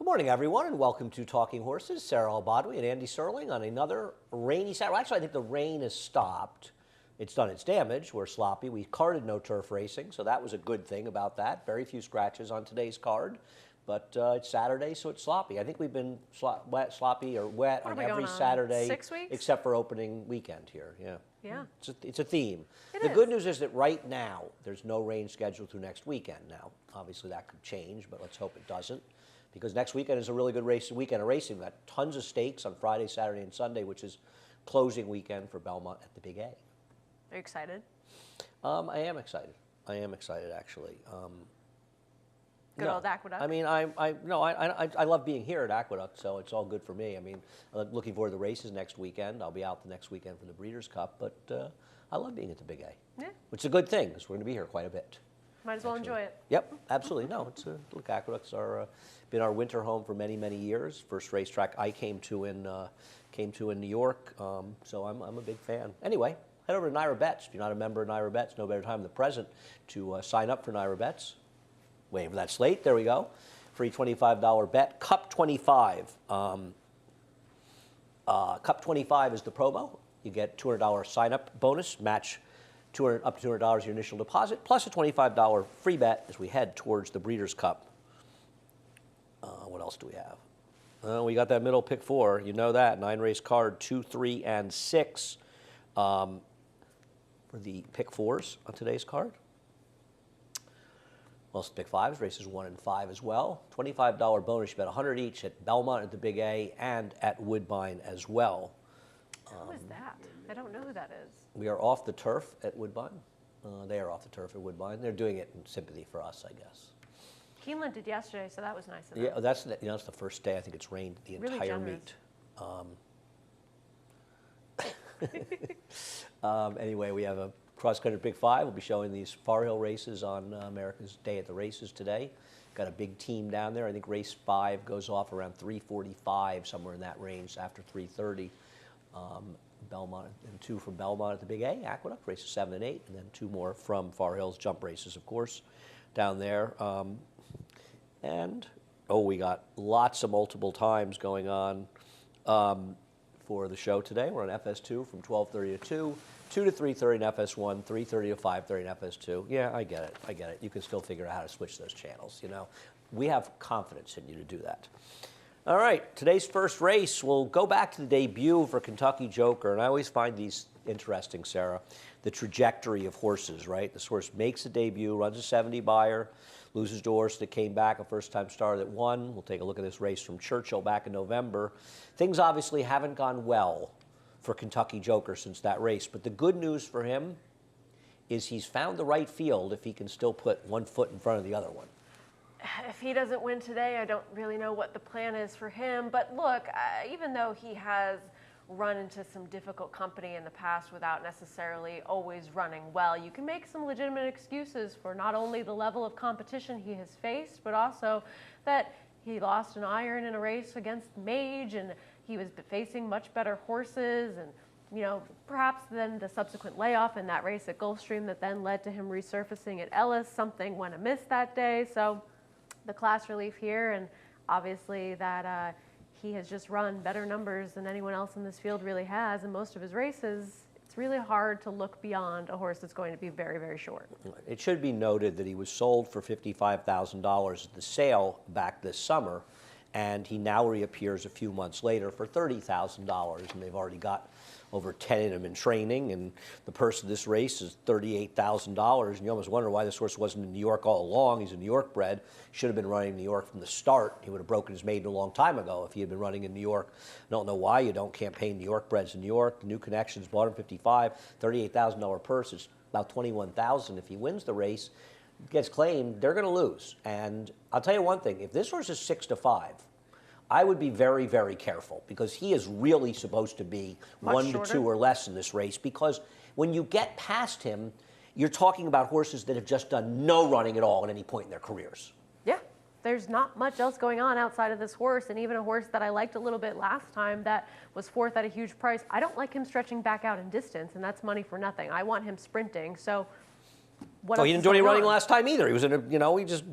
Good morning, everyone, and welcome to Talking Horses. Sarah Al-Badwi and Andy Serling on another rainy Saturday. Well, actually, I think the rain has stopped. It's done its damage. We're sloppy. We carded no turf racing, so that was a good thing about that. Very few scratches on today's card, but it's Saturday, so it's sloppy. I think we've been sloppy or wet on every Saturday 6 weeks? except for opening weekend here. Yeah. Yeah. It's a theme. It Good is. news is that right now, there's no rain scheduled through next weekend now. Obviously, that could change, but let's hope it doesn't. Because next weekend is a really good weekend of racing. We've got tons of stakes on Friday, Saturday, and Sunday, which is closing weekend for Belmont at the Big A. Are you excited? I am excited. I am excited, actually. Good old Aqueduct. I mean, I love being here at Aqueduct, so it's all good for me. I mean, I'm looking forward to the races next weekend. I'll be out the next weekend for the Breeders' Cup, but I love being at the Big A. Yeah. Which is a good thing, because we're going to be here quite a bit. Might as well enjoy it. Yep, absolutely. No, look, Aqueduct's been our winter home for many, many years. First racetrack I came to in New York, so I'm a big fan. Anyway, head over to NYRA Bets. If you're not a member of NYRA Bets, no better time than the present to sign up for NYRA Bets. Waiting for that slate. There we go. Free $25 bet. Cup 25. Cup 25 is the promo. You get $200 sign-up bonus, match up to $200 your initial deposit, plus a $25 free bet as we head towards the Breeders' Cup. What else do we have? We got that middle pick 4. You know that. 9-race card, 2, 3, and 6 for the pick 4s on today's card. Most pick 5s, races 1 and 5 as well. $25 bonus. You bet 100 each at Belmont at the Big A and at Woodbine as well. Who is that? I don't know who that is. We are off the turf at Woodbine. They are off the turf at Woodbine. They're doing it in sympathy for us, I guess. Keeneland did yesterday, so that was nice of them. Yeah, that's the first day I think it's rained the Really entire generous. meet. Anyway, we have a cross-country Big 5. We'll be showing these Far Hill races on America's Day at the Races today. Got a big team down there. I think race 5 goes off around 3:45, somewhere in that range, after 3:30. Belmont and 2 from Belmont at the Big A, Aqueduct, races 7 and 8, and then 2 more from Far Hills jump races, of course, down there. We got lots of multiple times going on for the show today. We're on FS2 from 12:30 to 2, 2 to 3:30 in FS1, 3:30 to 5:30 in FS2. Yeah, I get it. You can still figure out how to switch those channels, you know. We have confidence in you to do that. All right, today's first race, we'll go back to the debut for Kentucky Joker, and I always find these interesting, Sarah, the trajectory of horses, right? This horse makes a debut, runs a 70 buyer, loses to a horse that came back, a first-time star that won. We'll take a look at this race from Churchill back in November. Things obviously haven't gone well for Kentucky Joker since that race, but the good news for him is he's found the right field if he can still put one foot in front of the other one. If he doesn't win today, I don't really know what the plan is for him. But look, even though he has run into some difficult company in the past without necessarily always running well, you can make some legitimate excuses for not only the level of competition he has faced, but also that he lost an iron in a race against Mage, and he was facing much better horses, and perhaps then the subsequent layoff in that race at Gulfstream that then led to him resurfacing at Ellis. Something went amiss that day. So the class relief here, and obviously that he has just run better numbers than anyone else in this field really has in most of his races. It's really hard to look beyond a horse that's going to be very, very short. It should be noted that he was sold for $55,000 at the sale back this summer, and he now reappears a few months later for $30,000, and they've already got over 10 in him in training, and the purse of this race is $38,000, and you almost wonder why this horse wasn't in New York all along. He's a New York bred. Should have been running in New York from the start. He would have broken his maiden a long time ago if he had been running in New York. I don't know why you don't campaign New York breds in New York. The New Connections bought him $55,000, $38,000 purse. It's about $21,000. If he wins the race, gets claimed, they're going to lose. And I'll tell you one thing, if this horse is 6-5, I would be very, very careful, because he is really supposed to be Much 1 shorter. to 2 or less in this race, because when you get past him, you're talking about horses that have just done no running at all at any point in their careers. Yeah, there's not much else going on outside of this horse, and even a horse that I liked a little bit last time that was 4th at a huge price. I don't like him stretching back out in distance, and that's money for nothing. I want him sprinting. So What Oh, else he is didn't do any going running on? last time either. He was in a, he just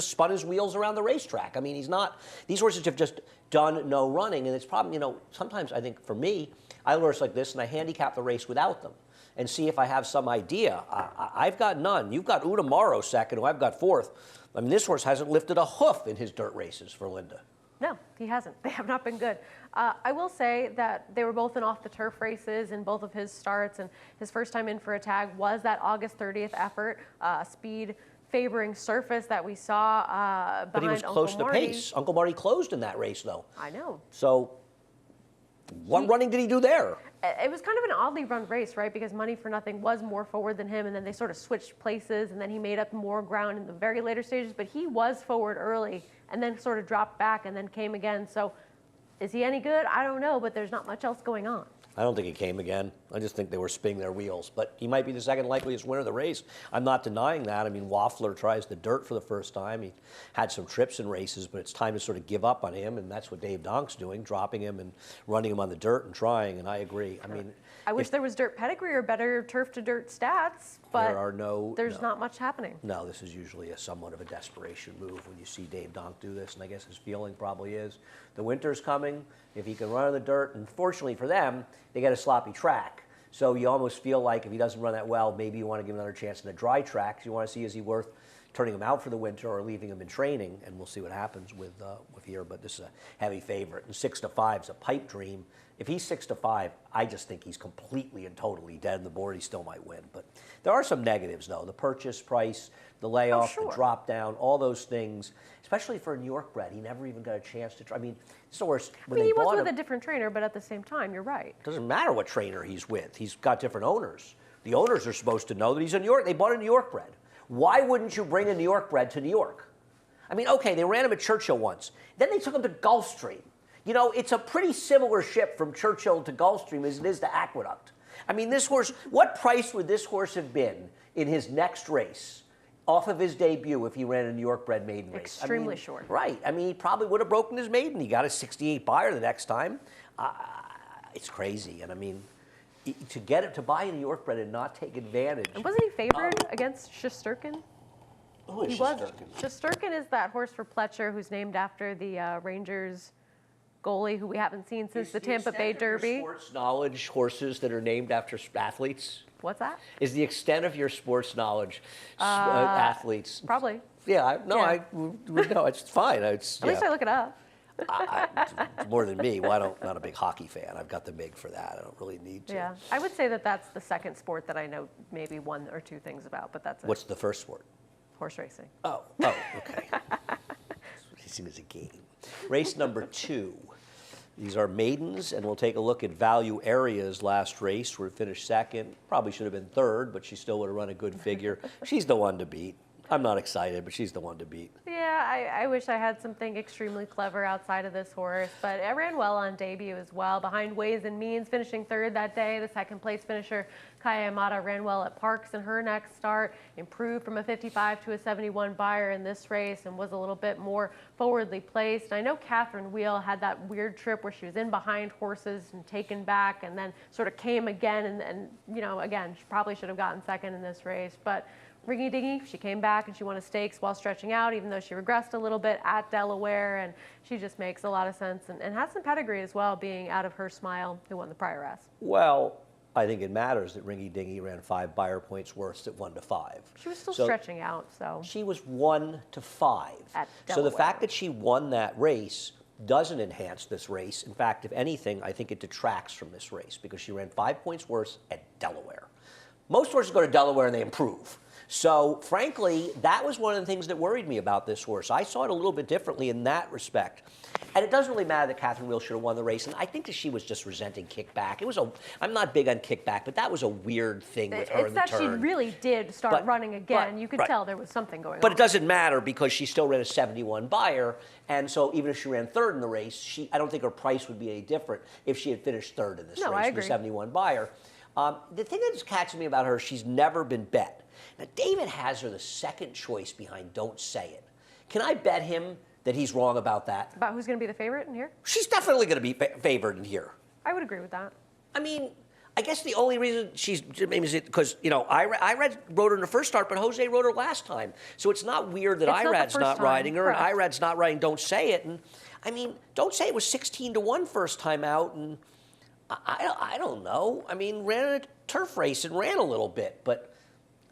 spun his wheels around the racetrack. I mean, he's not, these horses have just done no running, and it's probably, sometimes I think for me, I look at a horse like this and I handicap the race without them and see if I have some idea. I've got none. You've got Uda Morrow second, who I've got fourth. I mean, this horse hasn't lifted a hoof in his dirt races for Linda. No, he hasn't. They have not been good. I will say that they were both in off-the-turf races in both of his starts, and his first time in for a tag was that August 30th effort, speed favoring surface that we saw behind But he was Uncle close to Marty. pace. Uncle Marty closed in that race, though. I know. So what running did he do there? It was kind of an oddly run race, right? Because Money for Nothing was more forward than him, and then they sort of switched places, and then he made up more ground in the very later stages, but he was forward early and then sort of dropped back and then came again. So is he any good? I don't know, but there's not much else going on. I don't think he came again. I just think they were spinning their wheels. But he might be the second likeliest winner of the race. I'm not denying that. I mean, Waffler tries the dirt for the first time. He had some trips in races, but it's time to sort of give up on him, and that's what Dave Donk's doing, dropping him and running him on the dirt and trying, and I agree. I mean, I wish there was dirt pedigree or better turf to dirt stats, but there's not much happening. No, this is usually a somewhat of a desperation move when you see Dave Donk do this, and I guess his feeling probably is the winter's coming. If he can run on the dirt, and fortunately for them, they get a sloppy track. So you almost feel like if he doesn't run that well, maybe you want to give him another chance in the dry tracks. You want to see, is he worth turning him out for the winter or leaving him in training? And we'll see what happens with here. But this is a heavy favorite, and 6-5 is a pipe dream. If he's 6-5, I just think he's completely and totally dead on the board. He still might win. But there are some negatives, though. The purchase price, the layoff, the drop down, all those things, especially for a New York bred. He never even got a chance to try. I mean, this is the worst. I mean, he was with a different trainer, but at the same time, you're right. It doesn't matter what trainer he's with. He's got different owners. The owners are supposed to know that he's a New York. They bought a New York bred. Why wouldn't you bring a New York bred to New York? I mean, okay, they ran him at Churchill once. Then they took him to Gulfstream. You know, it's a pretty similar ship from Churchill to Gulfstream as it is to Aqueduct. I mean, this horse, what price would this horse have been in his next race off of his debut if he ran a New York bred maiden race? Extremely short. Right. I mean, he probably would have broken his maiden. He got a 68 buyer the next time. It's crazy. And I mean, to buy a New York bred and not take advantage. And wasn't he favored against Shesterkin? Who is He was. Shesterkin? Shesterkin is that horse for Pletcher who's named after the Rangers goalie who we haven't seen since the Tampa Bay Derby. Sports knowledge horses that are named after athletes? What's that? Is the extent of your sports knowledge athletes? Probably. Yeah, Yeah. no, it's fine. At least I look it up. It's more than me. Well, I'm not a big hockey fan. I've got the MIG for that. I don't really need to. Yeah, I would say that that's the second sport that I know maybe one or two things about, but that's it. What's the first sport? Horse racing. Oh, okay. It's seen as a game. Race number 2. These are maidens, and we'll take a look at Value Area's last race, where it finished second. Probably should have been third, but she still would have run a good figure. She's the one to beat. I'm not excited, but she's the one to beat. Yeah, I wish I had something extremely clever outside of this horse, but it ran well on debut as well. Behind Ways and Means, finishing third that day. The second place finisher, Kaya Yamada, ran well at Parks in her next start, improved from a 55 to a 71 buyer in this race, and was a little bit more forwardly placed. I know Catherine Wheel had that weird trip where she was in behind horses and taken back, and then sort of came again, and you know, again, she probably should have gotten second in this race, but Ringy Dingy, she came back and she won a stakes while stretching out, even though she regressed a little bit at Delaware, and she just makes a lot of sense and has some pedigree as well, being out of Her Smile, who won the prior S. Well, I think it matters that Ringy Dingy ran 5 buyer points worse at 1-5. She was still stretching out, so. She was 1-5. At So the Delaware. fact that she won that race doesn't enhance this race. In fact, if anything, I think it detracts from this race because she ran 5 points worse at Delaware. Most horses go to Delaware and they improve. So, frankly, that was one of the things that worried me about this horse. I saw it a little bit differently in that respect. And it doesn't really matter that Catherine Wheel should have won the race. And I think that she was just resenting kickback. I'm not big on kickback, but that was a weird thing with her in the turn. It's that she really did start running again. You could tell there was something going on. But it doesn't matter because she still ran a 71 buyer. And so even if she ran third in the race, I don't think her price would be any different if she had finished third in this race I with a agree. 71 buyer. The thing that just catches me about her, she's never been bet. Now, David has her the second choice behind Don't Say It. Can I bet him that he's wrong about that? About who's going to be the favorite in here? She's definitely going to be favored in here. I would agree with that. I mean, I guess the only reason she's maybe is because Irad rode her in the first start, but Jose rode her last time. So it's not weird that It's not the Irad's first not time, riding her, and correct. Irad's not riding Don't Say It. And I mean, Don't Say It was 16-1 first time out, and I don't know. I mean, ran a turf race and ran a little bit, but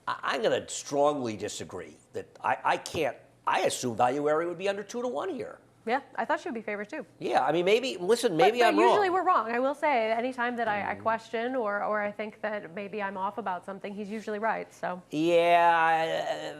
I'm going to strongly disagree that I can't. I assume Value Area would be under 2-1 here. Yeah, I thought she would be favored too. Yeah, I mean, maybe But I'm wrong. usually we're wrong. I will say, anytime that I question or I think that maybe I'm off about something, he's usually right. So Yeah,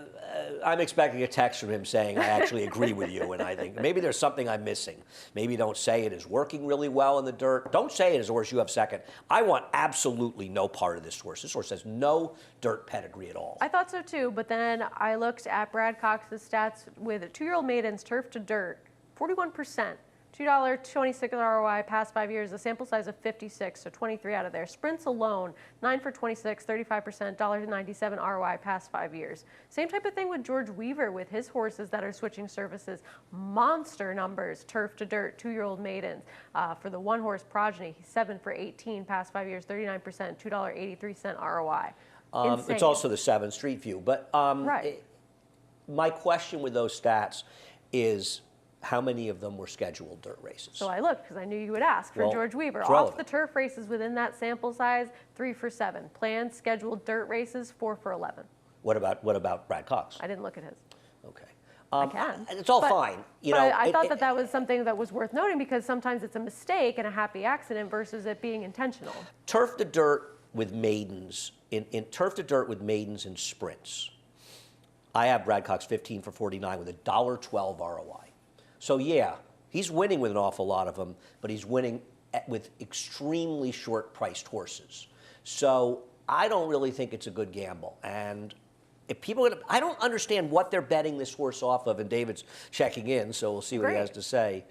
I'm expecting a text from him saying I actually agree with you, and I think maybe there's something I'm missing. Maybe Don't Say It is working really well in the dirt. Don't Say It is a horse you have second. I want absolutely no part of this horse. This horse has no dirt pedigree at all. I thought so too, but then I looked at Brad Cox's stats with 2-year-old maidens, turf to dirt, 41%, $2.26 ROI past 5 years, a sample size of 56, so 23 out of there. Sprints alone, 9 for 26, 35%, $1.97 ROI past 5 years. Same type of thing with George Weaver with his horses that are switching surfaces. Monster numbers, turf to dirt, 2-year-old maidens. For the one-horse progeny, he's 7 for 18 past 5 years, 39%, $2.83 ROI. Insane. It's also the 7 Street View. But Right. my question with those stats is how many of them were scheduled dirt races? So I looked because I knew you would ask for Well, George Weaver. it's Off relevant. the turf races within that sample size, 3 for 7. Planned scheduled dirt races, 4 for 11. What about Brad Cox? I didn't look at his. Okay. I can. It's all But- fine. But I thought that was something that was worth noting because sometimes it's a mistake and a happy accident versus it being intentional. Turf to dirt with maidens, in turf to dirt with maidens and sprints, I have Brad Cox 15 for 49 with a $1.12 ROI. So yeah, he's winning with an awful lot of them, but he's winning with extremely short-priced horses. So I don't really think it's a good gamble. And if people, I don't understand what they're betting this horse off of. And David's checking in, so we'll see what he has Great. to say.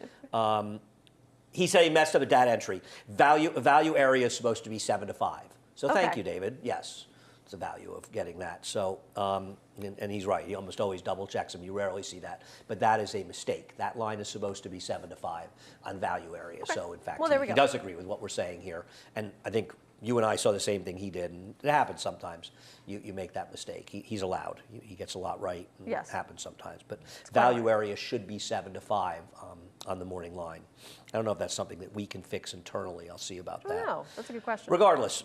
He said he messed up a data entry. Value area is supposed to be 7 to 5. So thank Okay. you, David. Yes, it's the value of getting that. So, and he's right. He almost always double checks them. You rarely see that, but that is a mistake. That line is supposed to be 7 to 5 on value area. Okay. So in fact, Well, there we he go. does agree with what we're saying here. And I think you and I saw the same thing he did, and it happens sometimes. You make that mistake. He's allowed. He gets a lot right. And Yes. It happens sometimes. But quite value all area should be 7 to 5 on the morning line. I don't know if that's something that we can fix internally. I'll see about I that. don't know. That's a good question. Regardless,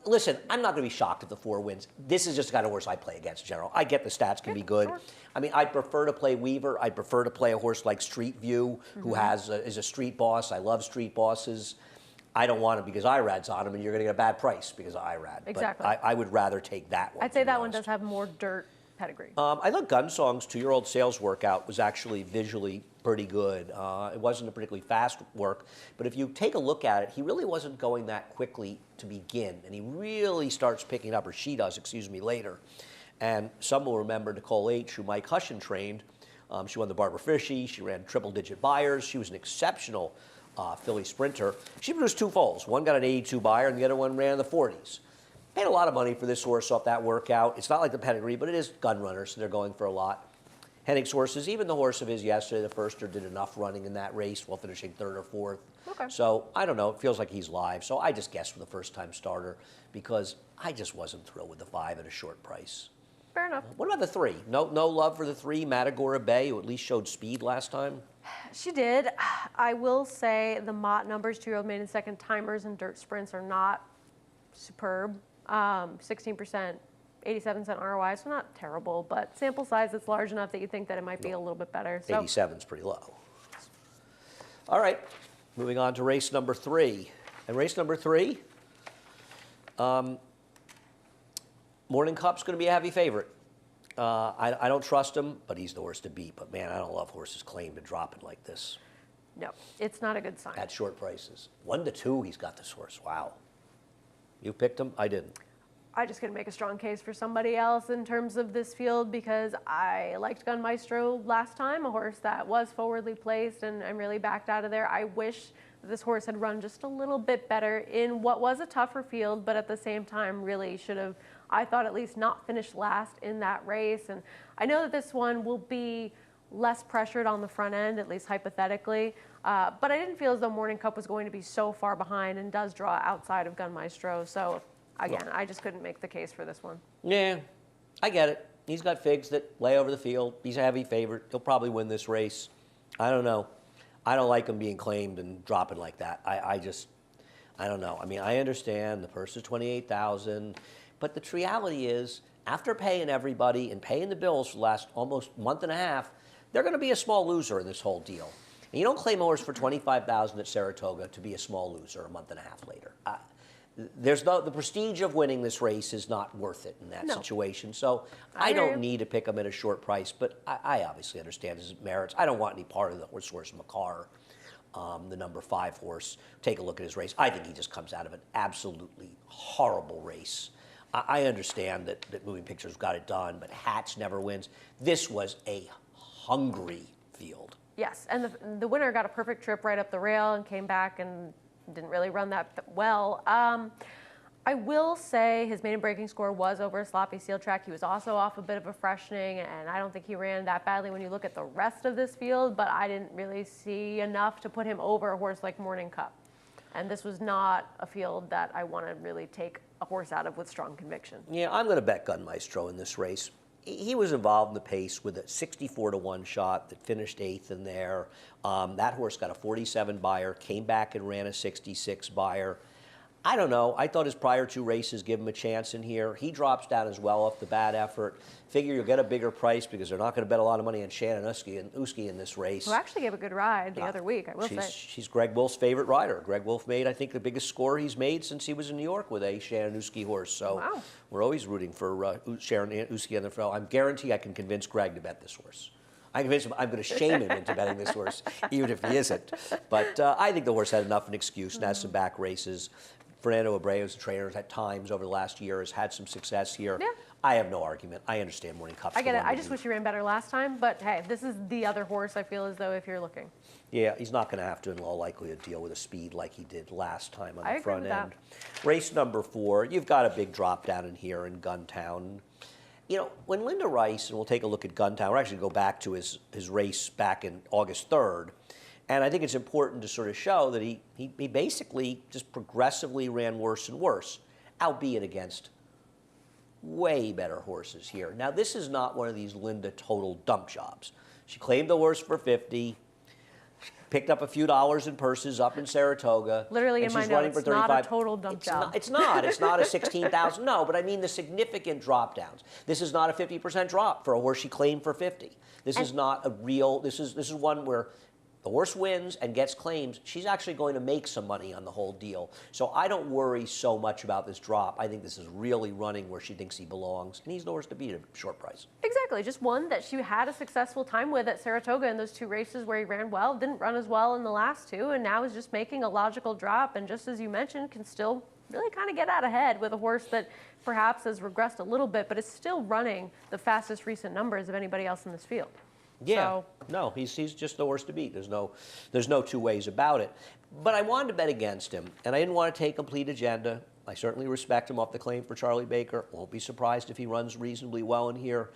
listen, I'm not going to be shocked if the 4 wins. This is just the kind of horse I play against in general. I get the stats can be good. sure. I mean, I'd prefer to play Weaver. I'd prefer to play a horse like Street View, who is a street boss. I love street bosses. I don't want him because Irad's on him, and you're going to get a bad price because of Irad. Exactly. But I would rather take that one. I'd say to be that one honest. does have more dirt pedigree. I thought Gunsong's 2-year-old sales workout was actually visually pretty good. It wasn't a particularly fast work, but if you take a look at it, he really wasn't going that quickly to begin, and he really starts picking up, or she does, later. And some will remember Nicole H., who Mike Hushin trained. She won the Barbara Fishy. She ran triple-digit buyers. She was an exceptional filly sprinter. She produced 2 foals. One got an 82 buyer, and the other one ran in the 40s. Paid a lot of money for this horse off that workout. It's not like the pedigree, but it is gun runner, so they're going for a lot. Hennig's horses, even the horse of his yesterday, the firster, did enough running in that race while finishing 3rd or 4th. Okay. So I don't know. It feels like he's live. So I just guessed for the first-time starter because I just wasn't thrilled with the 5 at a short price. Fair enough. What about the 3? No love for the 3, Matagora Bay, who at least showed speed last time. She did. I will say the Mott numbers, 2-year-old maiden second timers and dirt sprints are not superb. 16%, 87-cent ROI, so not terrible, but sample size is large enough that you think that it might be a little bit better. So 87's pretty low. All right, moving on to race number 3. And race number 3, Morning Cup's going to be a heavy favorite. I don't trust him, but he's the horse to beat. But man, I don't love horses claimed to dropping like this no, it's not a good sign. at short prices. 1 to 2, he's got this horse. Wow. You picked him? I didn't. I'm just going to make a strong case for somebody else in terms of this field because I liked Gun Maestro last time, a horse that was forwardly placed and really backed out of there. I wish this horse had run just a little bit better in what was a tougher field, but at the same time really should have, I thought, at least not finished last in that race. And I know that this one will be less pressured on the front end, at least hypothetically. But I didn't feel as though Morning Cup was going to be so far behind and does draw outside of Gun Maestro. So again, I just couldn't make the case for this one. Yeah, I get it. He's got figs that lay over the field. He's a heavy favorite. He'll probably win this race. I don't know. I don't like him being claimed and dropping like that. I don't know. I mean, I understand the purse is $28,000, but the reality is, after paying everybody and paying the bills for the last almost month and a half, they're going to be a small loser in this whole deal. And you don't claim a horse for $25,000 at Saratoga to be a small loser a month and a half later. The prestige of winning this race is not worth it in that situation. So I don't need to pick him at a short price, but I obviously understand his merits. I don't want any part of the horse Makar, the number 5 horse. Take a look at his race. I think he just comes out of an absolutely horrible race. I understand that Moving Pictures got it done, but Hatch never wins. This was a hungry field. Yes, and the winner got a perfect trip right up the rail and came back and didn't really run that well. I will say his maiden breaking score was over a sloppy seal track. He was also off a bit of a freshening, and I don't think he ran that badly when you look at the rest of this field, but I didn't really see enough to put him over a horse like Morning Cup. And this was not a field that I want to really take a horse out of with strong conviction. Yeah, I'm going to bet Gun Maestro in this race. He was involved in the pace with a 64-1 shot that finished 8th in there. That horse got a 47 buyer, came back and ran a 66 buyer. I don't know. I thought his prior 2 races give him a chance in here. He drops down as well off the bad effort. Figure you'll get a bigger price because they're not going to bet a lot of money on Shannon Uski in this race. Who actually gave a good ride the other week, I will say. She's Greg Wolf's favorite rider. Greg Wolf made, I think, the biggest score he's made since he was in New York with a Shannon Uski horse. So we're always rooting for Shannon Uski on the field. I'm guarantee I can convince Greg to bet this horse. I convince him I'm going to shame him into betting this horse, even if he isn't. But I think the horse had enough of an excuse and has some back races. Fernando Abreu, the trainer, at times over the last year has had some success here. Yeah. I have no argument. I understand Morning Cup's I get it. I just wish he ran better last time. But hey, this is the other horse I feel as though if you're looking. Yeah, he's not going to have to, in all likelihood, deal with a speed like he did last time on the front end. That. Race number 4, you've got a big drop down in here in Guntown. You know, when Linda Rice, and we'll take a look at Guntown, we're actually going to go back to his race back in August 3rd. And I think it's important to sort of show that he basically just progressively ran worse and worse, albeit against way better horses here. Now, this is not one of these Linda total dump jobs. She claimed the horse for 50, picked up a few dollars in purses up in Saratoga. Literally in my notes, it's not a total dump job. It's not a 16,000, no, but I mean the significant drop downs. This is not a 50% drop for a horse she claimed for 50. This is not a real, this is one where the horse wins and gets claims, she's actually going to make some money on the whole deal. So I don't worry so much about this drop. I think this is really running where she thinks he belongs, and he's the horse to beat at a short price. Exactly, just one that she had a successful time with at Saratoga in those 2 races where he ran well, didn't run as well in the last 2, and now is just making a logical drop, and just as you mentioned, can still really kind of get out ahead with a horse that perhaps has regressed a little bit, but is still running the fastest recent numbers of anybody else in this field. Yeah, no, he's just the horse to beat. There's no 2 ways about it. But I wanted to bet against him, and I didn't want to take Complete Agenda. I certainly respect him off the claim for Charlie Baker. Won't be surprised if he runs reasonably well in here.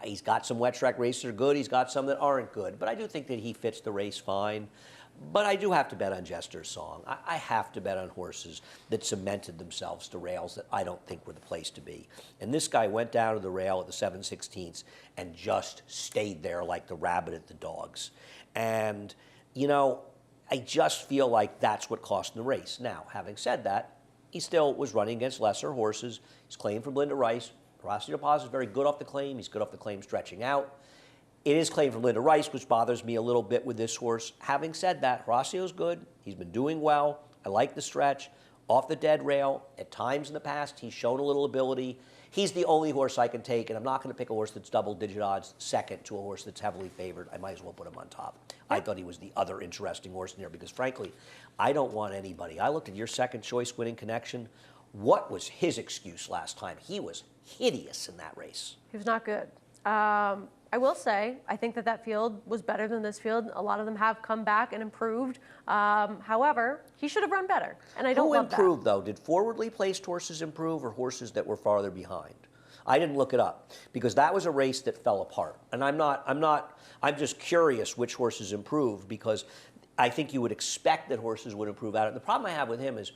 He's got some wet track races that are good. He's got some that aren't good. But I do think that he fits the race fine. But I do have to bet on Jester's Song. I have to bet on horses that cemented themselves to rails that I don't think were the place to be. And this guy went down to the rail at the 7/16 and just stayed there like the rabbit at the dogs. And, you know, I just feel like that's what cost him the race. Now, having said that, he still was running against lesser horses. He's claimed from Linda Rice. Rossi Deposit is very good off the claim. He's good off the claim stretching out. It is claimed from Linda Rice, which bothers me a little bit with this horse. Having said that, Rossio's good. He's been doing well. I like the stretch. Off the dead rail, at times in the past, he's shown a little ability. He's the only horse I can take, and I'm not going to pick a horse that's double-digit odds second to a horse that's heavily favored. I might as well put him on top. I thought he was the other interesting horse in there because, frankly, I don't want anybody. I looked at your second choice winning Connection. What was his excuse last time? He was hideous in that race. He was not good. I will say, I think that field was better than this field. A lot of them have come back and improved. However, he should have run better, and I don't love that. Who improved, though? Did forwardly placed horses improve or horses that were farther behind? I didn't look it up because that was a race that fell apart. And I'm just curious which horses improved because I think you would expect that horses would improve out of it. The problem I have with him is,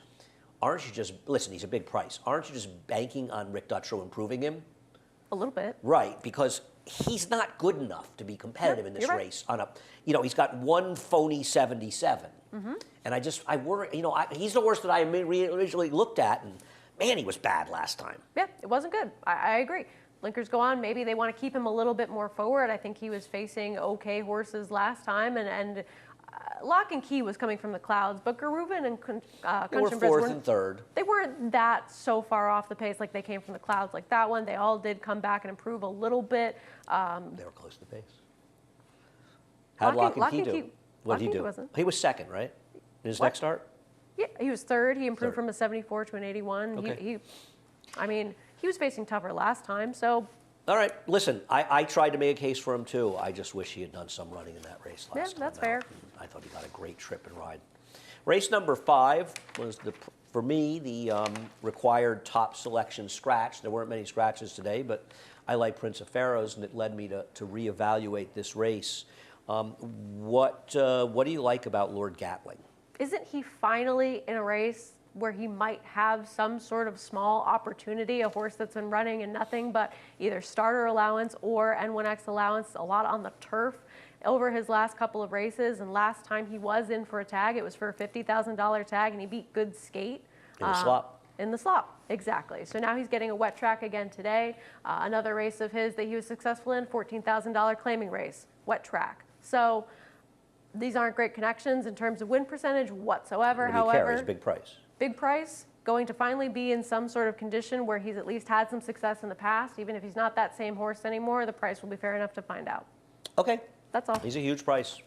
aren't you just, listen, he's a big price. Aren't you just banking on Rick Dutrow improving him? A little bit. Right, because he's not good enough to be competitive in this race. On a, he's got one phony 77, and I worry. He's the horse that I originally looked at, and man, he was bad last time. Yeah, it wasn't good. I agree. Blinkers go on. Maybe they want to keep him a little bit more forward. I think he was facing okay horses last time, and Lock and Key was coming from the clouds, but Garuvan and They were fourth and third. They weren't that so far off the pace like they came from the clouds like that one. They all did come back and improve a little bit. They were close to the pace. How'd Lock and Key do? What did he do? He was second, right? In his next start? Yeah, he was third. He improved from a 74 to an 81. Okay. He was facing tougher last time, so. All right, listen, I tried to make a case for him too. I just wish he had done some running in that race last time. Yeah, that's fair. I thought he got a great trip and ride. Race number 5 was, for me, the required top selection scratch. There weren't many scratches today, but I like Prince of Pharaohs, and it led me to reevaluate this race. What do you like about Lord Gatling? Isn't he finally in a race where he might have some sort of small opportunity, a horse that's been running in nothing but either starter allowance or N1X allowance, a lot on the turf over his last couple of races, and last time he was in for a tag, it was for a $50,000 tag, and he beat Good Skate. In the slop. In the slop, exactly. So now he's getting a wet track again today. Another race of his that he was successful in, $14,000 claiming race, wet track. So these aren't great connections in terms of win percentage whatsoever. However, He's a big price. Big price, going to finally be in some sort of condition where he's at least had some success in the past. Even if he's not that same horse anymore, the price will be fair enough to find out. Okay. That's all. He's a huge price.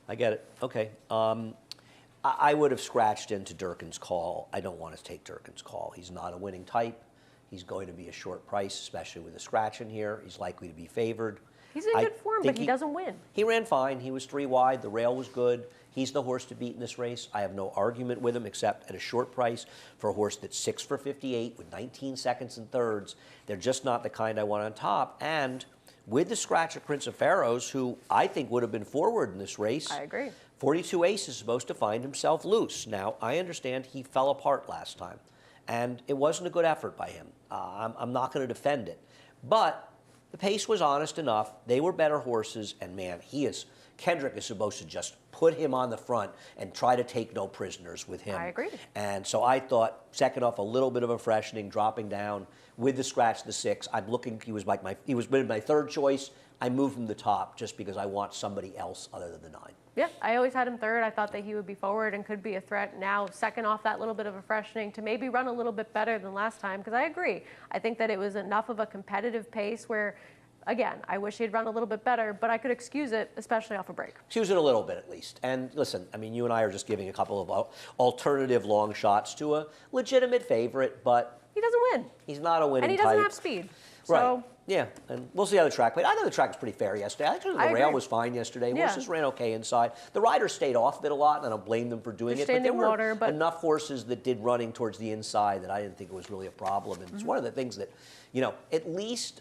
I get it. Okay. I would have scratched into Durkin's Call. I don't want to take Durkin's Call. He's not a winning type. He's going to be a short price, especially with a scratch in here. He's likely to be favored. He's in good form, but he doesn't win. He ran fine. He was 3 wide. The rail was good. He's the horse to beat in this race. I have no argument with him except at a short price for a horse that's 6 for 58 with 19 seconds and thirds. They're just not the kind I want on top. And with the scratch of Prince of Pharaohs, who I think would have been forward in this race. I agree. 42 Ace is supposed to find himself loose. Now, I understand he fell apart last time, and it wasn't a good effort by him. I'm not going to defend it. But the pace was honest enough. They were better horses, and man, Kendrick is supposed to just put him on the front and try to take no prisoners with him. I agree. And so I thought, second off, a little bit of a freshening, dropping down with the scratch, the 6. I'm looking. He was my third choice. I moved him to the top just because I want somebody else other than the 9. Yeah, I always had him third. I thought that he would be forward and could be a threat. Now, second off that little bit of a freshening to maybe run a little bit better than last time, because I agree. I think that it was enough of a competitive pace where, again, I wish he'd run a little bit better, but I could excuse it, especially off a break. Excuse it a little bit at least. And listen, I mean, you and I are just giving a couple of alternative long shots to a legitimate favorite, but he doesn't win. He's not a winning type. And he doesn't have speed. Right. So. Yeah, and we'll see how the track played. I know the track was pretty fair yesterday. I thought the rail was fine yesterday. Yeah. Horses ran okay inside. The riders stayed off of it a lot, and I don't blame them for doing it. But there were enough horses that did running towards the inside that I didn't think it was really a problem. And it's one of the things that, at least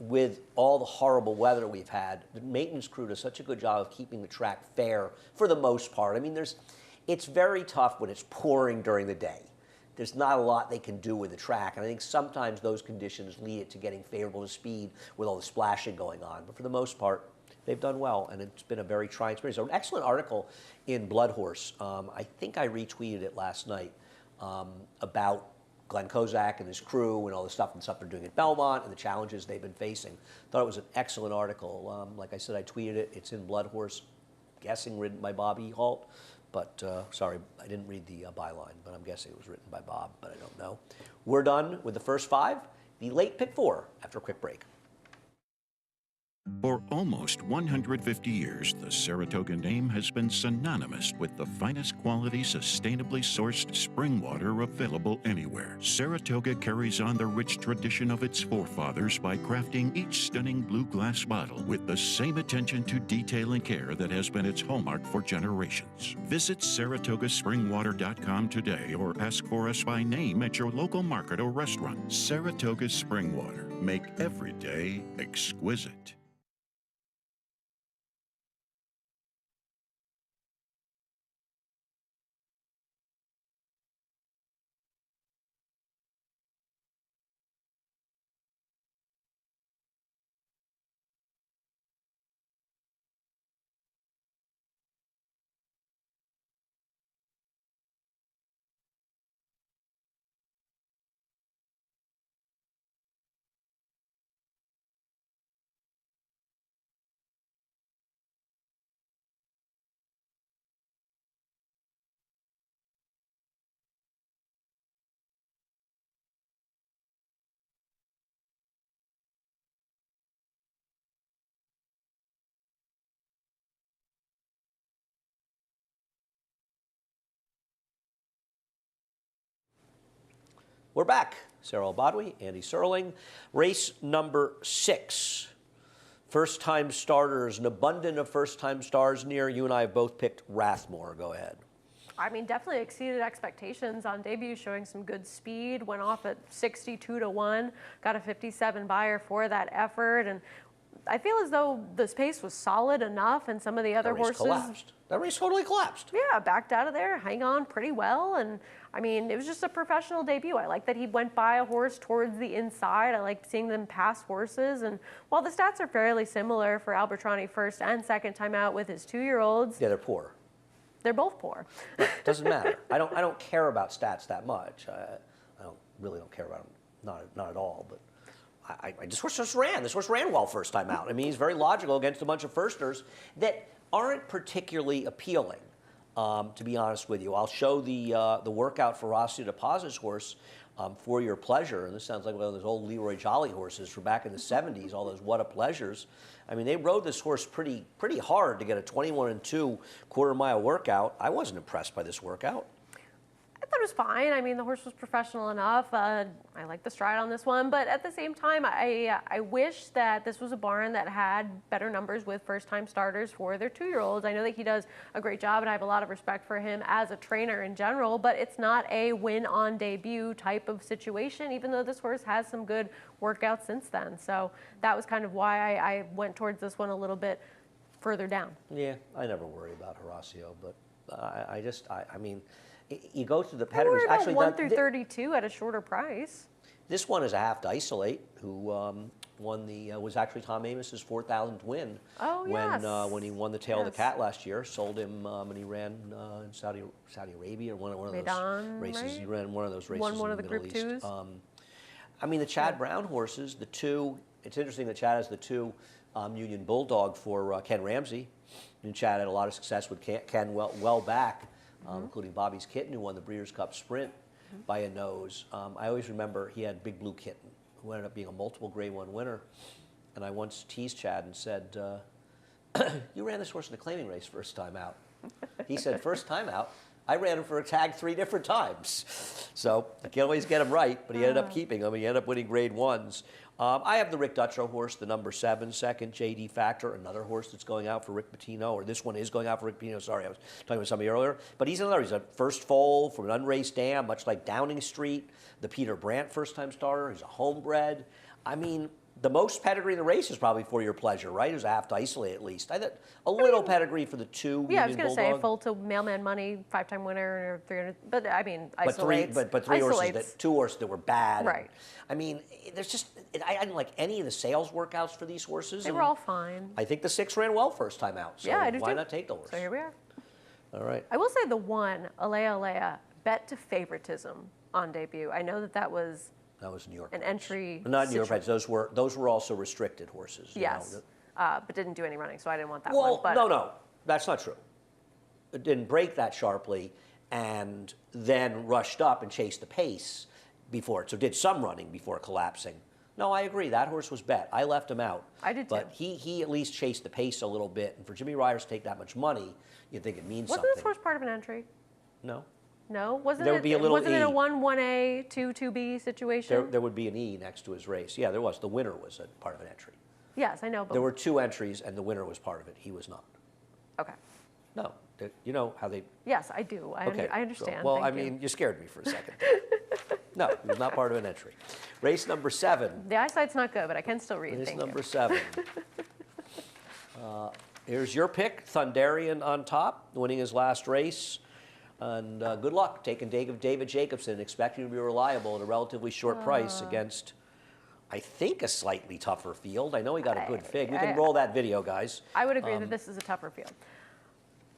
with all the horrible weather we've had, the maintenance crew does such a good job of keeping the track fair for the most part. I mean, it's very tough when it's pouring during the day. There's not a lot they can do with the track, and I think sometimes those conditions lead it to getting favorable to speed with all the splashing going on. But for the most part, they've done well, and it's been a very trying experience. So an excellent article in Blood Horse. I think I retweeted it last night about Glenn Kozak and his crew and all the stuff they're doing at Belmont and the challenges they've been facing. Thought it was an excellent article. Like I said, I tweeted it. It's in Blood Horse, guessing written by Bobby Holt. But, sorry, I didn't read the byline, but I'm guessing it was written by Bob, but I don't know. We're done with the first 5. The late pick 4 after a quick break. For almost 150 years, the Saratoga name has been synonymous with the finest quality, sustainably sourced spring water available anywhere. Saratoga carries on the rich tradition of its forefathers by crafting each stunning blue glass bottle with the same attention to detail and care that has been its hallmark for generations. Visit SaratogaSpringwater.com today or ask for us by name at your local market or restaurant. Saratoga Spring Water. make every day exquisite. We're back. Sarah Albadwi, Andy Serling. Race number 6. First-time starters, an abundance of first-time stars near. You and I have both picked Rathmore. Go ahead. I mean, definitely exceeded expectations on debut, showing some good speed. Went off at 62-1, got a 57 buyer for that effort, and I feel as though the pace was solid enough, and some of the other That race horses. collapsed. That race totally collapsed. Yeah, backed out of there, hang on pretty well, and I mean, it was just a professional debut. I like that he went by a horse towards the inside. I liked seeing them pass horses, and while the stats are fairly similar for Albertrani first and second time out with his 2-year-olds, Yeah, they're poor. they're both poor. Doesn't matter. I don't care about stats that much. I really don't care about them, not at all. But this horse just ran. This horse ran well first time out. I mean, he's very logical against a bunch of firsters that aren't particularly appealing. To be honest with you, I'll show the workout for Horacio De Paz's horse for your pleasure. And this sounds like one of those old Leroy Jolly horses from back in the 70s. All those What a Pleasures. I mean, they rode this horse pretty hard to get a 21-2 quarter-mile workout. I wasn't impressed by this workout. I thought it was fine. I mean, the horse was professional enough. I like the stride on this one, but at the same time, I wish that this was a barn that had better numbers with first-time starters for their 2-year-olds. I know that he does a great job, and I have a lot of respect for him as a trainer in general, but it's not a win on debut type of situation, even though this horse has some good workouts since then. So that was kind of why I went towards this one a little bit further down. Yeah, I never worry about Horacio, but I mean, you go through the pedigrees. Actually, 1 through 32 at a shorter price. This one is a half to isolate, who won was actually Tom Amos's 4,000th win. Oh, yes. When he won the Tail of the Cat last year, sold him, and he ran in Saudi Arabia or one of those Meydan, races. right? He ran one of those races Won one in of the Middle Group East. 2s. I mean, the Chad Brown horses, the 2. It's interesting that Chad has the 2 Union Bulldog for Ken Ramsey. And Chad had a lot of success with Ken well back. Including Bobby's Kitten, who won the Breeders' Cup Sprint by a nose. I always remember he had Big Blue Kitten, who ended up being a multiple Grade 1 winner. And I once teased Chad and said, you ran this horse in the claiming race first time out. He said, first time out? I ran him for a tag 3 different times. So I can't always get him right, but he ended up keeping him. He ended up winning Grade 1s. I have the Rick Dutrow horse, the number 7, second, JD Factor, another horse that's going out for Rick Pitino, or this one is going out for Rick Pitino. Sorry, I was talking about somebody earlier. But he's another. He's a first foal from an unraced dam, much like Downing Street, the Peter Brandt first-time starter. He's a homebred. I mean, the most pedigree in the race is probably For Your Pleasure, right? It was a half to isolate at least. I thought a little pedigree for the 2 Yeah, I Union was going to Bulldog. say full to Mailman Money, 5-time winner, or 300. But I mean, But three isolates. horses, 2 horses that were bad. Right. I mean, there's just I didn't like any of the sales workouts for these horses. They were all fine. I think the 6 ran well first time out. So Yeah, I do why too. not take the horse? So here we are. All right. I will say the 1, Alea Alea, bet to favoritism on debut. I know that was That was New York. an entry. Not New York Reds. Those were also restricted horses. you Yes, know. but didn't do any running, so I didn't want that Well, one. But no, that's not true. It didn't break that sharply, and then rushed up and chased the pace before it. So did some running before collapsing. No, I agree. That horse was bet. I left him out. I did But too. he at least chased the pace a little bit. And for Jimmy Ryers to take that much money, you'd think it means wasn't something. this horse part of an entry? No. No, wasn't There it? would be a little wasn't it a E. 1-1A, 2-2B situation? There would be an E next to his race. Yeah, there was. The winner was a part of an entry. Yes, I know. But There were 2 entries, and the winner was part of it. He was not. okay. No. You know how they... Yes, I do. I Okay. understand. Well, Thank I you. mean, you scared me for a second. No, he was not part of an entry. Race number 7. The eyesight's not good, but I can still read. Race Thank number you. 7. Here's your pick, Thunderian on top, winning his last race. And good luck taking David Jacobson, expecting to be reliable at a relatively short price against, I think, a slightly tougher field. I know he got a good fig. We can roll that video, guys. I would agree that this is a tougher field.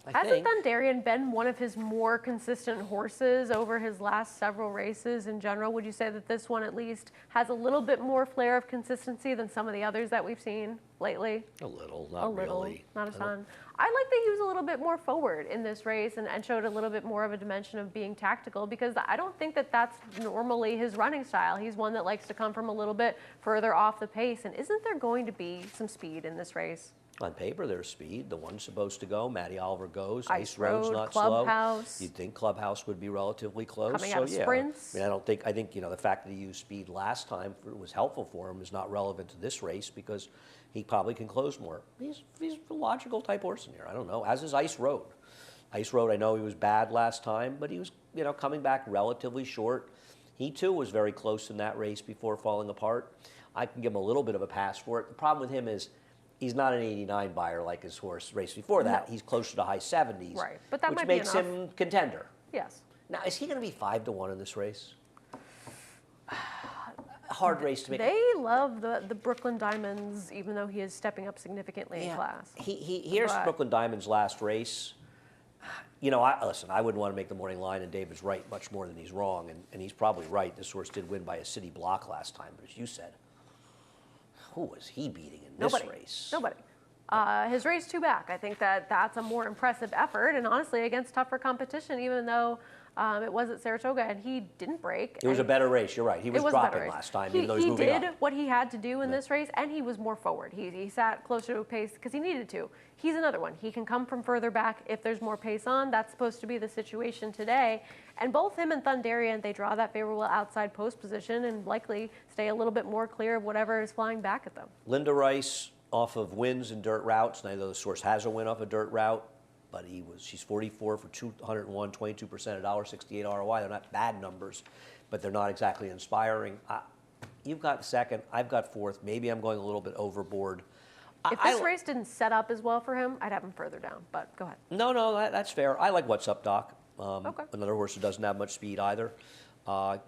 I think. Hasn't Thunderian been one of his more consistent horses over his last several races in general? Would you say that this one at least has a little bit more flair of consistency than some of the others that we've seen lately? A little, not really. Not a ton. I like that he was a little bit more forward in this race and showed a little bit more of a dimension of being tactical, because I don't think that that's normally his running style. He's one that likes to come from a little bit further off the pace. And isn't there going to be some speed in this race? On paper, there's speed. The one's supposed to go. Matty Oliver goes. Ice Road's Road, not Clubhouse. slow. You'd think Clubhouse would be relatively close. Coming out of yeah. sprints. I mean, I think the fact that he used speed last time was helpful for him is not relevant to this race, because he probably can close more. He's a logical type horse in here. I don't know. As is Ice Road. Ice Road, I know he was bad last time, but he was coming back relatively short. He too was very close in that race before falling apart. I can give him a little bit of a pass for it. The problem with him is he's not an 89 buyer like his horse race before that. No. He's closer to high 70s, Right, but that which might be makes enough. him contender. Yes. Now, is he going to be 5-1 in this race? Hard race to make. They love the Brooklyn Diamonds, even though he is stepping up significantly in class. Here's But- Brooklyn Diamond's last race. Listen, I wouldn't want to make the morning line, and David's right much more than he's wrong, and he's probably right. This horse did win by a city block last time, but as you said, who was he beating in this race? Nobody. His race 2 back, I think that's a more impressive effort, and honestly, against tougher competition, even though it was at Saratoga and he didn't break. It was a and better race, you're right. He was it was a better dropping race. last time, even though he was moving He up. did what he had to do in this race, and he was more forward. He sat closer to a pace because he needed to. He's another one. He can come from further back if there's more pace on. That's supposed to be the situation today. And both him and Thunderian, they draw that favorable outside post position and likely stay a little bit more clear of whatever is flying back at them. Linda Rice off of wins in dirt routes. And I know the source has a win off a dirt route, but she's 44 for 201, 22% at $1.68 ROI. They're not bad numbers, but they're not exactly inspiring. You've got second, I've got fourth. Maybe I'm going a little bit overboard. If this race didn't set up as well for him, I'd have him further down, but go ahead. No, that's fair. I like What's Up, Doc. Okay. Another horse who doesn't have much speed either. I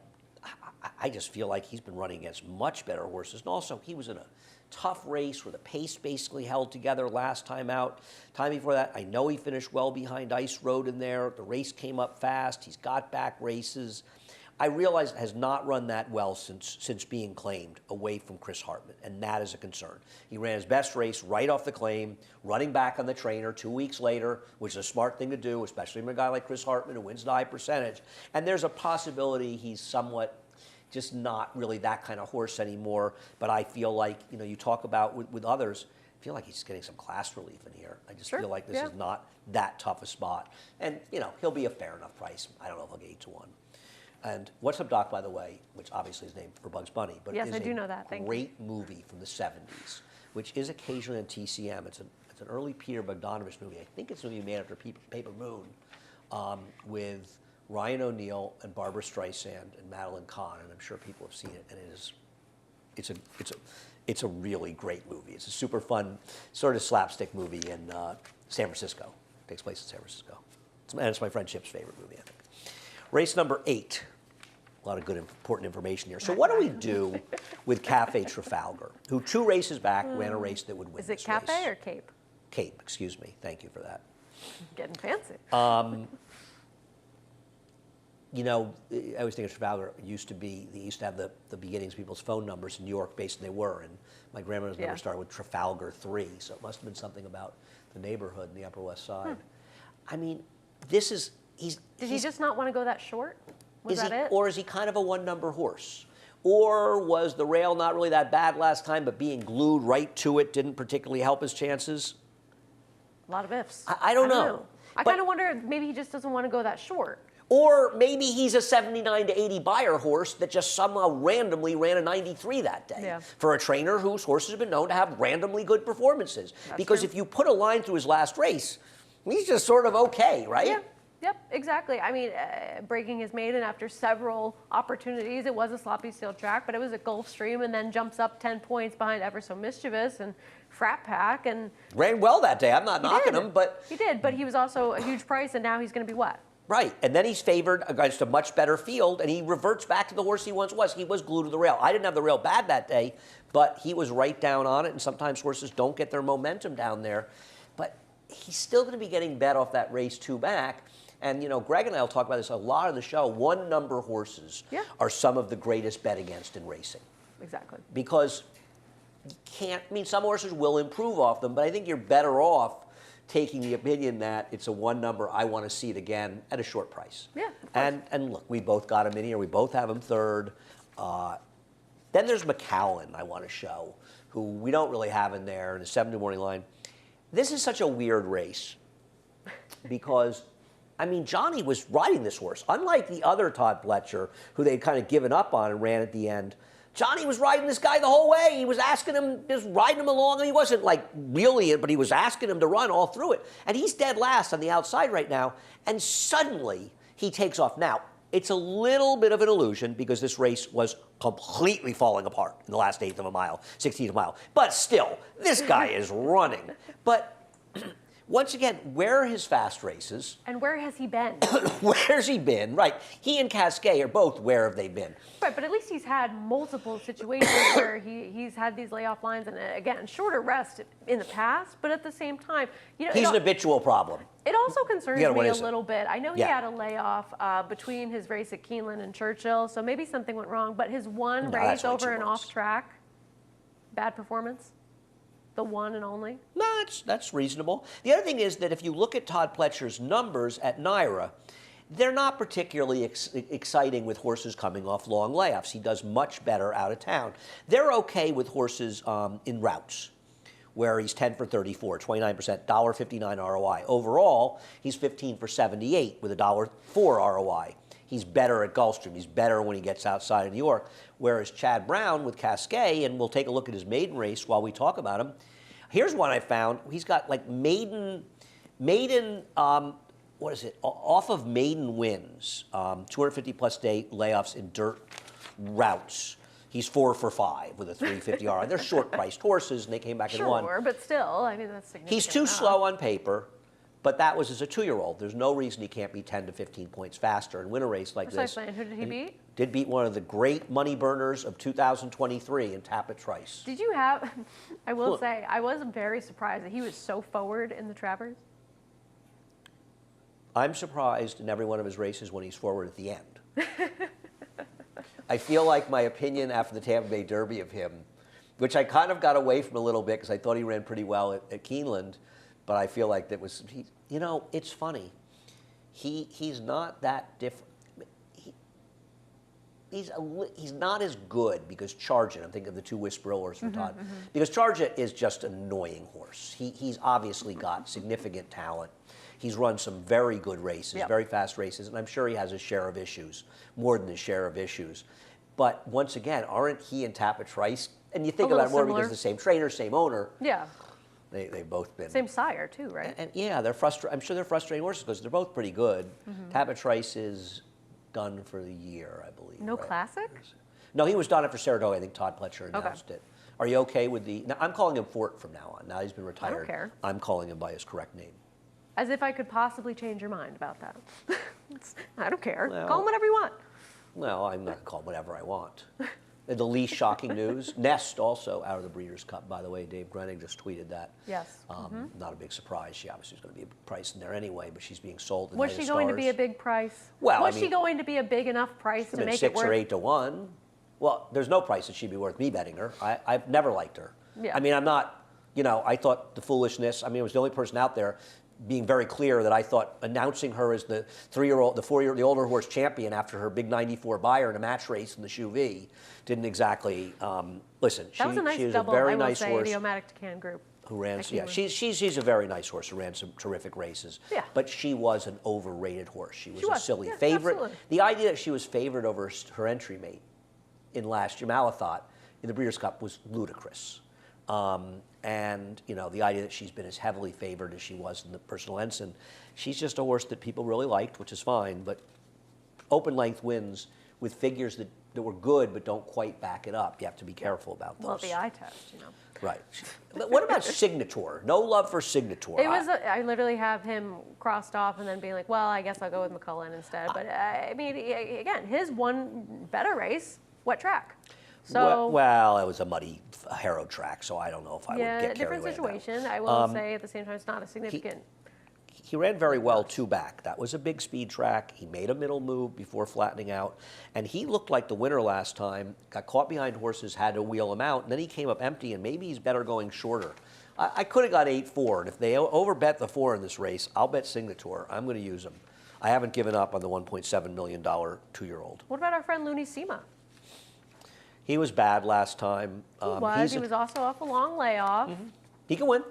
just feel like he's been running against much better horses. And also, he was in a tough race where the pace basically held together last time out. Time before that, I know he finished well behind Ice Road in there. The race came up fast. He's got back races. I realize has not run that well since being claimed away from Chris Hartman, and that is a concern. He ran his best race right off the claim, running back on the trainer 2 weeks later, which is a smart thing to do, especially from a guy like Chris Hartman who wins the high percentage. And there's a possibility he's somewhat just not really that kind of horse anymore. But I feel like, you talk about with others, I feel like he's getting some class relief in here. I just feel like this is not that tough a spot. And, he'll be a fair enough price. I don't know if he'll get 8-1. And What's Up, Doc, by the way, which obviously is named for Bugs Bunny, but Yes, it is I do know that. Thank you. great movie from the 70s, which is occasionally on TCM. It's an early Peter Bogdanovich movie. I think it's a movie made after Paper Moon, with Ryan O'Neal and Barbara Streisand and Madeline Kahn, and I'm sure people have seen it. And it's a really great movie. It's a super fun sort of slapstick movie in San Francisco. It takes place in San Francisco, and it's my friend Chip's favorite movie, I think. Race number 8. A lot of good, important information here. So what do we do with Cafe Trafalgar, who 2 races back ran a race that would win Is it this Cafe race? or Cape? Cape, excuse me. Thank you for that. Getting fancy. I always think of Trafalgar they used to have the beginnings of people's phone numbers in New York based on they were, and my grandmother's number started with Trafalgar 3, so it must have been something about the neighborhood in the Upper West Side. I mean, this is, Did he just not want to go that short? Was that it? Or is he kind of a one-number horse? Or was the rail not really that bad last time, but being glued right to it didn't particularly help his chances? A lot of ifs. I don't know. I kind of wonder if maybe he just doesn't want to go that short. Or maybe he's a 79 to 80 buyer horse that just somehow randomly ran a 93 that day. Yeah. For a trainer whose horses have been known to have randomly good performances. Because true. if you put a line through his last race, he's just sort of okay, right? Yeah. Yep, exactly. I mean, breaking his maiden after several opportunities. It was a sloppy steel track, but it was at Gulfstream, and then jumps up 10 points behind Ever So Mischievous and Frat Pack, and Ran well that day. I'm not knocking him, but he did. But he was also a huge price, and now he's going to be what? right. And then he's favored against a much better field, and he reverts back to the horse he once was. He was glued to the rail. I didn't have the rail bad that day, but he was right down on it, and sometimes horses don't get their momentum down there. But he's still going to be getting bet off that race 2 back. And, you know, Greg and I will talk about this a lot on the show. One-number horses are some of the greatest bet against in racing. Exactly. Because you can't, I mean, some horses will improve off them, but I think you're better off taking the opinion that it's a 1 number, I want to see it again at a short price. Yeah, of course. And look, we both got him in here. We both have him third. Then there's McCowan I want to show, who we don't really have in there in the 7 morning line. This is such a weird race because, I mean, Johnny was riding this horse. Unlike the other Todd Pletcher, who they'd kind of given up on and ran at the end, Johnny was riding this guy the whole way. He was asking him, just riding him along, and he wasn't like really, but he was asking him to run all through it. And he's dead last on the outside right now, and suddenly he takes off. Now, it's a little bit of an illusion because this race was completely falling apart in the last 1/8 of a mile, 16th of a mile. But still, this guy is running. But once again, where are his fast races? And where has he been? Where's he been? Right. He and Cascais are both where have they been? Right, but at least he's had multiple situations where he's had these layoff lines, and again, shorter rest in the past, but at the same time, you know, He's an habitual problem. it also concerns Yeah, what me a is it? little bit. I know he Yeah. had a layoff between his race at Keeneland and Churchill, so maybe something went wrong, but his one No, race that's way over too and much. off track, bad performance? The one and only? No, that's reasonable. The other thing is that if you look at Todd Pletcher's numbers at NYRA, they're not particularly exciting with horses coming off long layoffs. He does much better out of town. They're okay with horses in routes, where he's 10 for 34, 29%, $1.59 ROI. Overall, he's 15 for 78 with a $1.04 ROI. He's better at Gulfstream. He's better when he gets outside of New York. Whereas Chad Brown with Cascais, and we'll take a look at his maiden race while we talk about him. Here's one I found. He's got like maiden, what is it? Off of maiden wins, 250 plus day layoffs in dirt routes. He's 4 for 5 with a 350 ROI. They're short-priced horses, and they came back and won. Sure, but still, I mean, that's significant. He's too enough. slow on paper, but that was as a 2-year-old. There's no reason he can't be 10 to 15 points faster and win a race like this. Precisely. And who did he beat? Did beat one of the great money burners of 2023 in Tapit Trice. Did you have, I will Look. say, I was very surprised that he was so forward in the Travers. I'm surprised in every one of his races when he's forward at the end. I feel like my opinion after the Tampa Bay Derby of him, which I kind of got away from a little bit because I thought he ran pretty well at Keeneland, but I feel like that was, you know, it's funny. He's not that different. He's not as good because Chargett, I'm thinking of the 2 Whisper horses from Todd, because Chargett is just an annoying horse. He's obviously got significant talent. He's run some very good races, Yep. very fast races, and I'm sure he has his share of issues, more than his share of issues. But once again, aren't he and Tapit Trice, and you think A about it little more because similar. the same trainer, same owner, Yeah. they've both been. Same sire, too, right? And yeah, they're I'm sure they're frustrating horses because they're both pretty good. Tapit Trice is done for the year, I believe. No right? classic? No, he was done it for Saratoga. I think Todd Pletcher announced it. Are you okay with the? Now, I'm calling him Fort from now on. Now he's been retired. care. I'm calling him by his correct name. As if I could possibly change your mind about that. I don't care. Well- Call him whatever you want. Well, I'm not going to call him whatever I want. And the least shocking news, Nest also out of the Breeders' Cup, by the way. Dave Grenig just tweeted that. Yes. Not a big surprise. She obviously is going to be a price in there anyway, but she's being sold. Was she going to be a big price? Well, was I she mean- going to be a big enough price to been make 6 it worth? or 8 to 1. Well, there's no price that she'd be worth me betting her. I've never liked her. Yeah. I mean, I'm not, you know, I thought the foolishness, I mean, I was the only person out there being very clear that I thought announcing her as the 3-year-old, the 4-year, the older horse champion after her big 94 buyer in a match race in the Shoe V didn't exactly, listen, That was a nice she was double, a very I will nice say, horse. the Omatic Tacan group. Who ran? at Yeah, Keeneland. she's a very nice horse who ran some terrific races. Yeah. But she was an overrated horse. She was She a was, silly yeah, favorite. absolutely. The idea that she was favored over her entry mate in last year, Malathot, in the Breeders' Cup was ludicrous. And the idea that she's been as heavily favored as she was in the Personal Ensign, she's just a horse that people really liked, which is fine. But open length wins with figures that were good but don't quite back it up. You have to be careful about those. Well, the eye test, Right. But what about Signator? No love for Signator. It was. I literally have him crossed off and then being like, well, I guess I'll go with McCullen instead. But I mean, again, his one better race, wet track. So well, it was a muddy Harrow track, so I don't know if I would get carried different away with that. situation. I will say at the same time, it's not a significant. He ran very well two back. That was a big speed track. He made a middle move before flattening out. And he looked like the winner last time, got caught behind horses, had to wheel him out, and then he came up empty, and maybe he's better going shorter. I could have got 8-4, and if they overbet the 4 in this race, I'll bet Signator. I'm going to use him. I haven't given up on the $1.7 million 2-year-old. What about our friend Looney Sema? He was bad last time. He was also off a long layoff. He can win.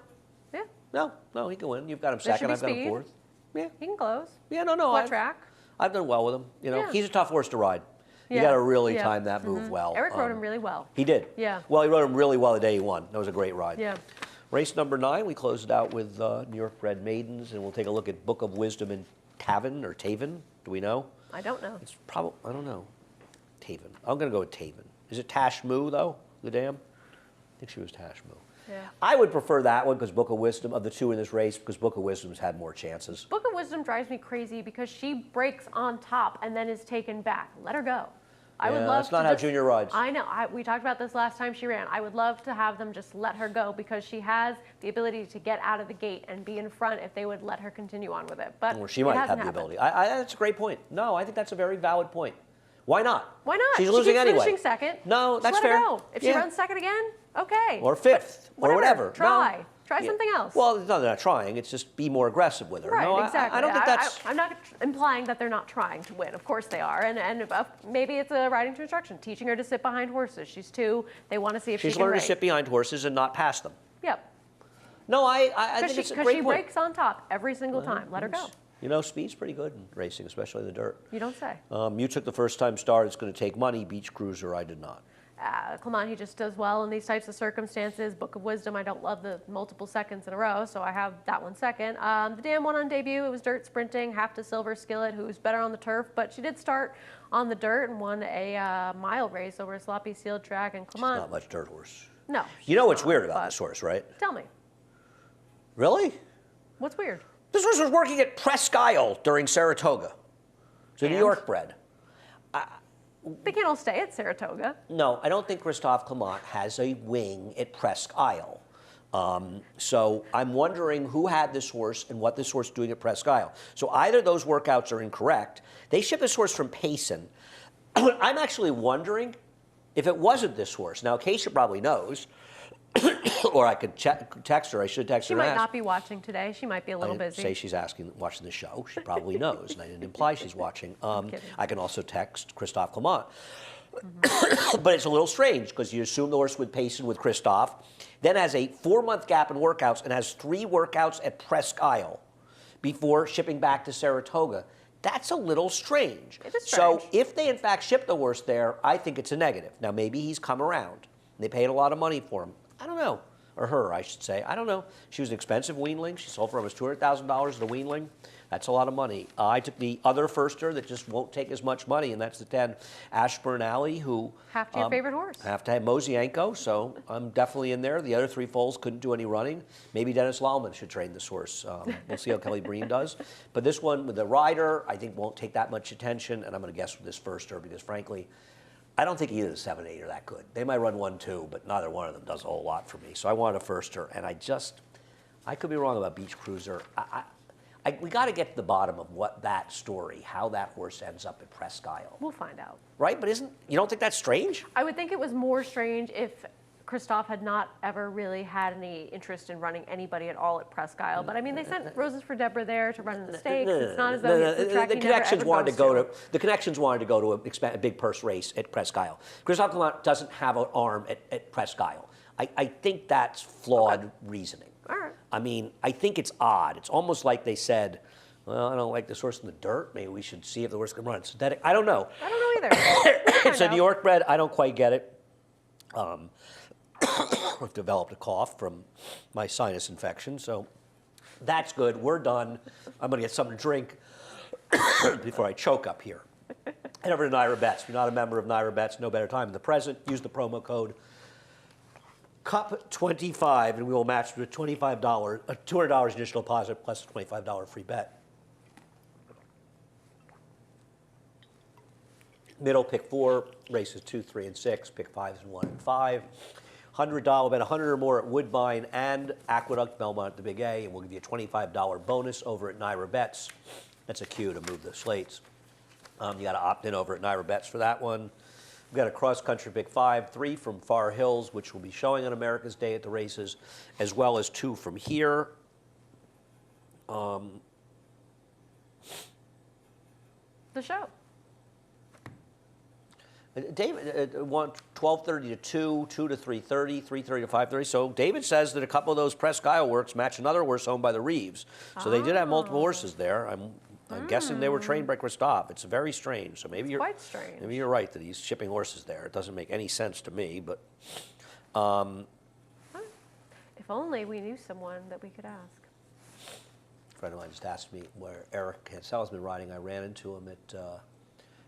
Yeah, No, he can win. You've got him There should second, be I've got him speed. fourth. Yeah. he can close. Yeah, no. Wet track. I've done well with him. Yeah. He's a tough horse to ride. You Yeah, got to really yeah. time that move well. Eric rode him really well. He did. Yeah. Well, he rode him really well the day he won. That was a great ride. Yeah. Race number 9, we closed it out with New York bred maidens, and we'll take a look at Book of Wisdom and Taven or Taven. Do we know? I don't know. It's probably, I don't know. Taven. I'm going to go with Taven. Is it Tash Moo, though? The dam? I think she was Tash Moo. Yeah. I would prefer that one because Book of Wisdom, of the two in this race, because Book of Wisdom's had more chances. Book of Wisdom drives me crazy because she breaks on top and then is taken back. Let her go. I would Yeah, love that's not to how just- Junior rides. I know. We talked about this last time she ran. I would love to have them just let her go because she has the ability to get out of the gate and be in front if they would let her continue on with it. But Or she it might hasn't have the happened. ability. That's a great point. No, I think that's a very valid point. Why not? Why not? She's she losing keeps anyway. finishing second. No, Just that's let fair. her go. If she Yeah. runs second again, okay. Or fifth, or whatever. Try. No. Try Yeah. something else. Well, it's not they're not trying. It's just be more aggressive with her. Right, no, exactly. I don't think that's. I'm not implying that they're not trying to win. Of course they are. And maybe it's a riding to instruction, teaching her to sit behind horses. She's 2. They want to see if She's she can learned race. to sit behind horses and not pass them. Yep. No, I think it's a Because great she point. breaks on top every single time. Let her go. Speed's pretty good in racing, especially in the dirt. You don't say. You took the first-time start. It's going to take money. Beach Cruiser, I did not. Clement, he just does well in these types of circumstances. Book of Wisdom, I don't love the multiple seconds in a row, so I have that one second. The Dam won on debut. It was dirt sprinting, half to Silver Skillet, who's better on the turf, but she did start on the dirt and won a mile race over a sloppy sealed track. And Clement, Not much dirt horse. no. You know what's she's weird not, about but this horse, right? Tell me, Really? what's weird? This horse was working at Presque Isle during Saratoga. It's a New And? York bred. They can't all stay at Saratoga. No, I don't think Christophe Clement has a wing at Presque Isle. So I'm wondering who had this horse and what this horse is doing at Presque Isle. So either those workouts are incorrect. They shipped this horse from Payson. I'm actually wondering if it wasn't this horse. Now, Acacia probably knows, or I could text her. I should text She her and might ask. not be watching today. She might be a I little didn't busy. say she's watching the show. She probably knows, and I didn't imply she's watching. kidding. I can also text Christophe Clement. But it's a little strange because you assume the horse would Payson with Christophe, then has a 4-month gap in workouts and has 3 workouts at Presque Isle before shipping back to Saratoga. That's a little strange. It is So strange. if they in fact ship the horse there, I think it's a negative. Now maybe he's come around. They paid a lot of money for him. I don't know. Or her, I should say. I don't know. She was an expensive weanling. She sold for almost $200,000 at a weanling. That's a lot of money. I took the other firster that just won't take as much money, and that's the 10 Ashburn Alley, who Half to your favorite horse. have to have Mosienko, so I'm definitely in there. The other 3 foals couldn't do any running. Maybe Dennis Laumann should train this horse. We'll see how Kelly Breen does. But this one with the rider, I think won't take that much attention, and I'm going to guess with this firster because, frankly, I don't think either of the 7, 8 are that good. They might run 1, 2, but neither one of them does a whole lot for me. So I wanted a firster, and I could be wrong about Beach Cruiser. We got to get to the bottom of what that story, how that horse ends up at Presque Isle, We'll find out. right? But you don't think that's strange? I would think it was more strange if Christophe had not ever really had any interest in running anybody at all at Presque Isle. But I mean, they sent Roses for Deborah there to run in the stakes. It's not as though it's the track the he never connections ever wanted to goes go to the connections wanted to go to a big purse race at Presque Isle. Christophe Clement doesn't have an arm at Presque Isle. I think that's flawed reasoning. All right. I mean, I think it's odd. It's almost like they said, well, I don't like this horse in the dirt. Maybe we should see if the horse can run synthetic. I don't know. I don't know either. We'll It's find a out. New York bred. I don't quite get it. I've developed a cough from my sinus infection, so that's good. We're done. I'm going to get something to drink before I choke up here. Head over to Naira Bets. If you're not a member of Naira Bets, no better time than the present. Use the promo code CUP25, and we will match with $25, $200 initial deposit plus a $25 free bet. Middle, pick 4, races 2, 3, and 6, pick 5s and 1 and 5. $100 bet 100 or more at Woodbine and Aqueduct Belmont at the Big A, and we'll give you a $25 bonus over at Naira Bets. That's a cue to move the slates. You got to opt in over at Naira Bets for that one. We've got a cross-country pick 5, 3 from Far Hills, which will be showing on America's Day at the races, as well as 2 from here. The show. David want 12:30 to 2, 2 to 3:30, 3:30 to 5:30. So David says that a couple of those Presque Isle works match another horse owned by the Reeves. So they did have multiple horses there. I'm guessing they were trained by Christophe. It's very strange. So maybe you're Quite strange. Maybe you're right that he's shipping horses there. It doesn't make any sense to me, but If only we knew someone that we could ask. a friend of mine just asked me where Eric Hansel has been riding. I ran into him at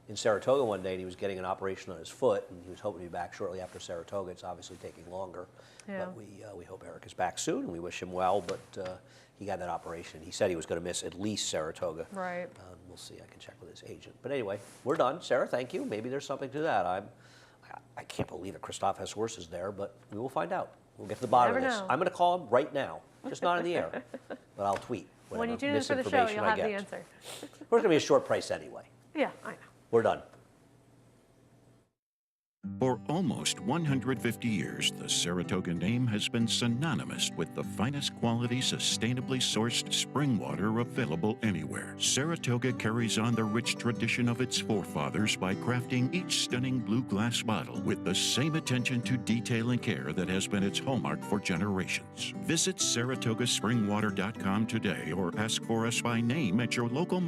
in Saratoga one day, and he was getting an operation on his foot, and he was hoping to be back shortly after Saratoga. It's obviously taking longer, Yeah. but we hope Eric is back soon, and we wish him well. But he got that operation. He said he was going to miss at least Saratoga. Right. We'll see. I can check with his agent. But anyway, we're done. Sarah, thank you. Maybe there's something to that. I can't believe that Christophe has horses there, but we will find out. We'll get to the bottom of never this. know. I'm going to call him right now, just not in the air, but I'll tweet When whatever you tune in for the show, misinformation you'll I have get. the answer. We're going to be a short price anyway. Yeah, I know. We're done. For almost 150 years, the Saratoga name has been synonymous with the finest quality, sustainably sourced spring water available anywhere. Saratoga carries on the rich tradition of its forefathers by crafting each stunning blue glass bottle with the same attention to detail and care that has been its hallmark for generations. Visit SaratogaSpringwater.com today or ask for us by name at your local